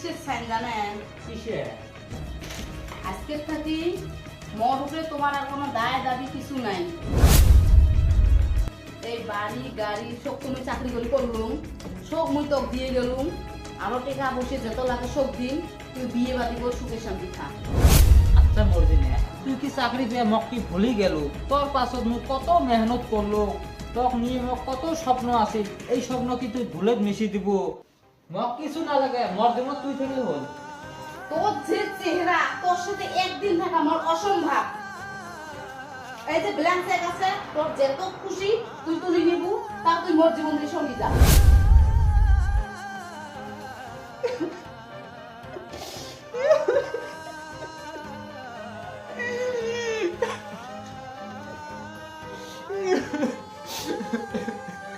কিসের সাইন জানেন? কিসে? আজকে থাকি মোর উপরে তোমার আর কোনো দায় দাবি কিছু নাই। এই বাড়ি গাড়ি সব তুমি চাকরি করে করলুম, সব মুই তোক দিয়ে গেলুম, আরো টাকা বসে যত লাগে সব দিন, তুই বিয়ে বাদি করে সুখে শান্তি থাক। আচ্ছা মর্জিনে, তুই কি চাকরি পেয়ে মক কি ভুলি গেল? তোর পাছত মুই কত মেহনত করলো, তোক নিয়ে মক কত স্বপ্ন আছে, এই স্বপ্ন কি তুই ভুলে মিশি দিব? মক কিছু না লাগে, মর্জিনে তুই থেকে হল। তোর যে চেহারা, তোর সাথে একদিন থাকা আমার অসম্ভব। এই যে ব্ল্যাঙ্ক চেক আছে, তোর যত খুশি তুই তুলে নিবু, তা তুই মোর জীবন দিয়ে সঙ্গী যা।